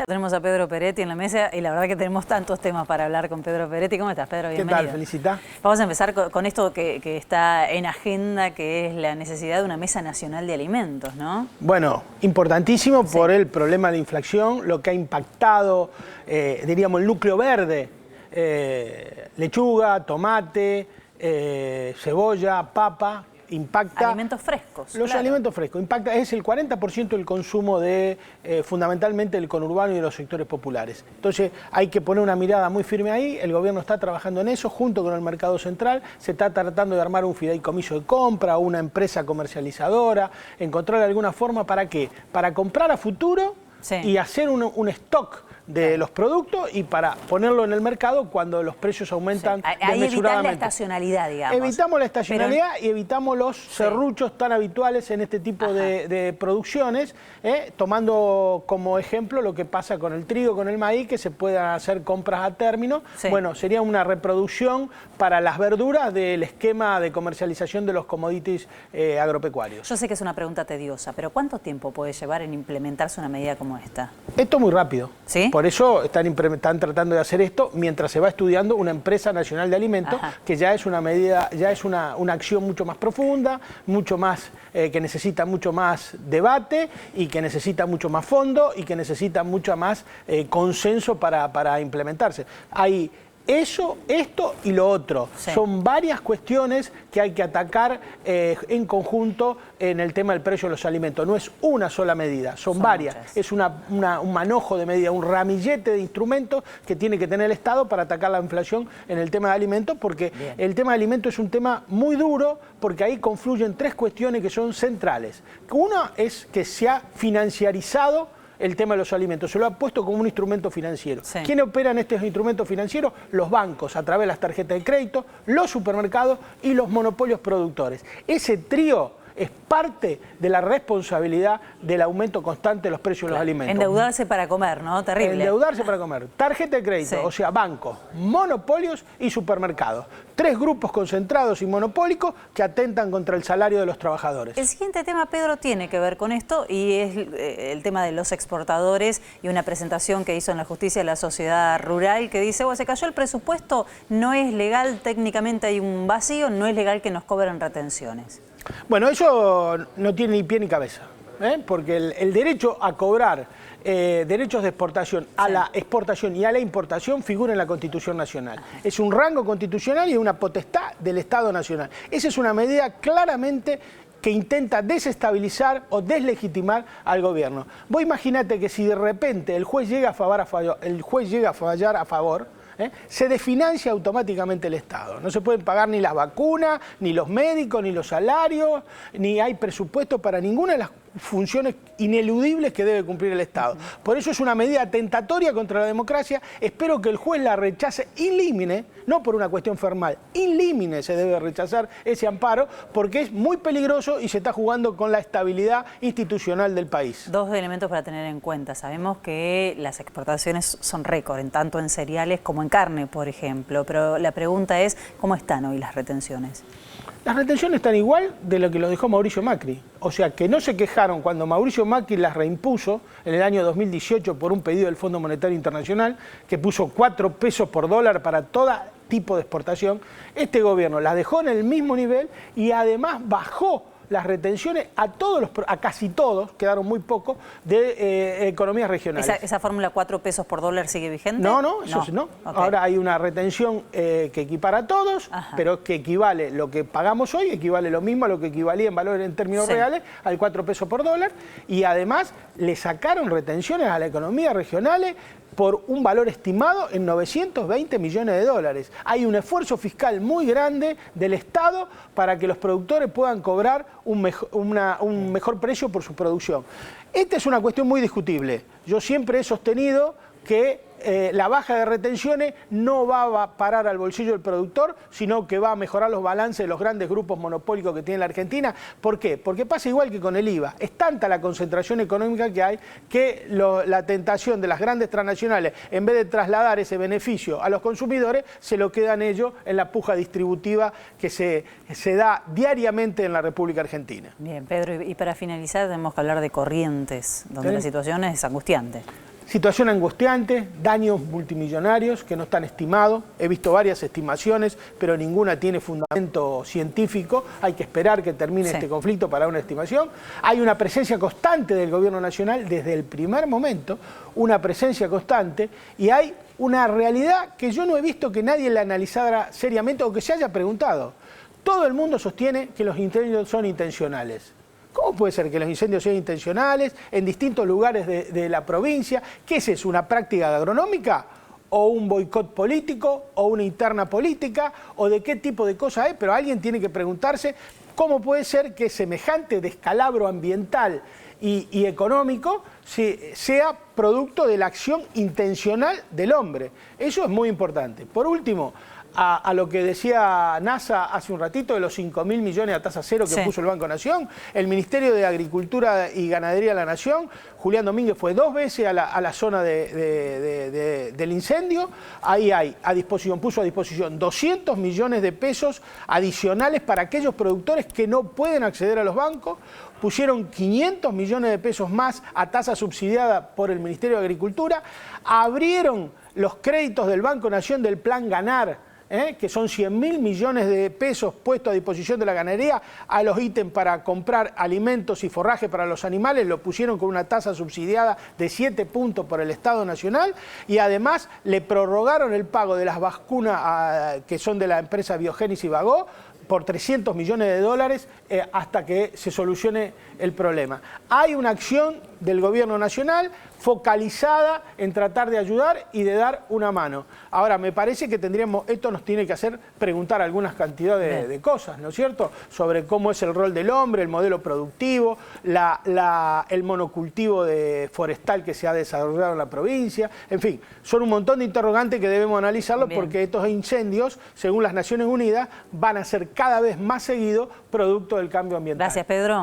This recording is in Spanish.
Tenemos a Pedro Peretti en la mesa y la verdad que tenemos tantos temas para hablar con Pedro Peretti. ¿Cómo estás, Pedro? Bienvenido. ¿Qué tal? Felicita. Vamos a empezar con esto que está en agenda, que es la necesidad de una mesa nacional de alimentos, ¿no? Bueno, importantísimo por el problema de inflación, lo que ha impactado, diríamos, el núcleo verde, lechuga, tomate, cebolla, papa. Impacta alimentos frescos. Los alimentos frescos. Impacta, es el 40% del consumo de fundamentalmente del conurbano y de los sectores populares. Entonces hay que poner una mirada muy firme ahí. El gobierno está trabajando en eso junto con el mercado central. Se está tratando de armar un fideicomiso de compra, una empresa comercializadora, encontrar alguna forma para ¿qué? Para comprar a futuro y hacer un stock de los productos y para ponerlo en el mercado cuando los precios aumentan desmesuradamente. Evitar la estacionalidad, digamos. Evitamos la estacionalidad y evitamos los serruchos tan habituales en este tipo de producciones, tomando como ejemplo lo que pasa con el trigo, con el maíz, que se puedan hacer compras a término. Bueno, sería una reproducción para las verduras del esquema de comercialización de los commodities agropecuarios. Yo sé que es una pregunta tediosa, pero ¿cuánto tiempo puede llevar en implementarse una medida como esta? Esto es muy rápido. ¿Sí? Por eso están tratando de hacer esto mientras se va estudiando una empresa nacional de alimentos, que ya es una medida, ya es una acción mucho más profunda, mucho más, que necesita mucho más debate y que necesita mucho más fondo y que necesita mucho más consenso para implementarse. Hay eso, esto y lo otro. Son varias cuestiones que hay que atacar en conjunto en el tema del precio de los alimentos. No es una sola medida, son varias. Muchas. Es un manojo de medidas, un ramillete de instrumentos que tiene que tener el Estado para atacar la inflación en el tema de alimentos, porque el tema de alimentos es un tema muy duro, porque ahí confluyen tres cuestiones que son centrales. Una es que se ha financiarizado el tema de los alimentos, se lo ha puesto como un instrumento financiero. ¿Quién opera en estos instrumentos financieros? Los bancos, a través de las tarjetas de crédito, los supermercados y los monopolios productores. Ese trío es parte de la responsabilidad del aumento constante de los precios de los alimentos. Endeudarse para comer, ¿no? Terrible. Endeudarse para comer. Tarjeta de crédito, o sea, bancos, monopolios y supermercados. Tres grupos concentrados y monopólicos que atentan contra el salario de los trabajadores. El siguiente tema, Pedro, tiene que ver con esto y es el tema de los exportadores y una presentación que hizo en la Justicia de la Sociedad Rural que dice, se cayó el presupuesto, no es legal, técnicamente hay un vacío, no es legal que nos cobren retenciones. Bueno, eso no tiene ni pie ni cabeza, porque el derecho a cobrar derechos de exportación a la exportación y a la importación figura en la Constitución Nacional. Es un rango constitucional y una potestad del Estado Nacional. Esa es una medida claramente que intenta desestabilizar o deslegitimar al gobierno. Vos imaginate que si de repente el juez llega a fallar a favor, se desfinancia automáticamente el Estado. No se pueden pagar ni las vacunas, ni los médicos, ni los salarios, ni hay presupuesto para ninguna de las funciones ineludibles que debe cumplir el Estado. Por eso es una medida tentatoria contra la democracia. Espero que el juez la rechace in limine, no por una cuestión formal, in limine se debe rechazar ese amparo, porque es muy peligroso y se está jugando con la estabilidad institucional del país. Dos elementos para tener en cuenta. Sabemos que las exportaciones son récord, tanto en cereales como en carne, por ejemplo, pero la pregunta es, ¿cómo están hoy las retenciones? Las retenciones están igual de lo que lo dejó Mauricio Macri. O sea, que no se quejaron cuando Mauricio Macri las reimpuso en el año 2018 por un pedido del Fondo Monetario Internacional que puso 4 pesos por dólar para todo tipo de exportación. Este gobierno las dejó en el mismo nivel y además bajó las retenciones a casi todos, quedaron muy pocos, de economías regionales. ¿Esa fórmula 4 pesos por dólar sigue vigente? No, eso no. Ahora hay una retención que equipara a todos, pero que equivale, lo que pagamos hoy equivale lo mismo a lo que equivalía en valores en términos reales al 4 pesos por dólar, y además le sacaron retenciones a las economías regionales por un valor estimado en 920 millones de dólares. Hay un esfuerzo fiscal muy grande del Estado para que los productores puedan cobrar un mejor precio por su producción. Esta es una cuestión muy discutible. Yo siempre he sostenido que la baja de retenciones no va a parar al bolsillo del productor, sino que va a mejorar los balances de los grandes grupos monopólicos que tiene la Argentina. ¿Por qué? Porque pasa igual que con el IVA. Es tanta la concentración económica que hay que la tentación de las grandes transnacionales, en vez de trasladar ese beneficio a los consumidores, se lo quedan ellos en la puja distributiva que se da diariamente en la República Argentina. Bien, Pedro, y para finalizar tenemos que hablar de Corrientes, donde la situación es angustiante. Situación angustiante, daños multimillonarios que no están estimados. He visto varias estimaciones, pero ninguna tiene fundamento científico. Hay que esperar que termine este conflicto para una estimación. Hay una presencia constante del gobierno nacional desde el primer momento, una presencia constante, y hay una realidad que yo no he visto que nadie la analizara seriamente o que se haya preguntado. Todo el mundo sostiene que los incendios son intencionales. ¿Cómo puede ser que los incendios sean intencionales en distintos lugares de la provincia? ¿Qué es eso? ¿Una práctica agronómica? ¿O un boicot político? ¿O una interna política? ¿O de qué tipo de cosa es? Pero alguien tiene que preguntarse cómo puede ser que semejante descalabro ambiental y económico sea producto de la acción intencional del hombre. Eso es muy importante. Por último, a lo que decía NASA hace un ratito de los 5.000 millones a tasa cero que puso el Banco Nación, el Ministerio de Agricultura y Ganadería de la Nación, Julián Domínguez, fue 2 veces a la zona del incendio. Ahí puso a disposición 200 millones de pesos adicionales para aquellos productores que no pueden acceder a los bancos. Pusieron 500 millones de pesos más a tasa subsidiada por el Ministerio de Agricultura. Abrieron los créditos del Banco Nación del Plan Ganar, que son 100.000 millones de pesos puestos a disposición de la ganadería, a los ítems para comprar alimentos y forraje para los animales, lo pusieron con una tasa subsidiada de 7 puntos por el Estado Nacional, y además le prorrogaron el pago de las vacunas que son de la empresa Biogénesis y Bagó, por 300 millones de dólares hasta que se solucione el problema. Hay una acción del gobierno nacional focalizada en tratar de ayudar y de dar una mano. Ahora, me parece que esto nos tiene que hacer preguntar algunas cantidades de cosas, ¿no es cierto? Sobre cómo es el rol del hombre, el modelo productivo, el monocultivo forestal que se ha desarrollado en la provincia. En fin, son un montón de interrogantes que debemos analizarlos porque estos incendios, según las Naciones Unidas, van a ser cada vez más seguidos producto del cambio ambiental. Gracias, Pedro.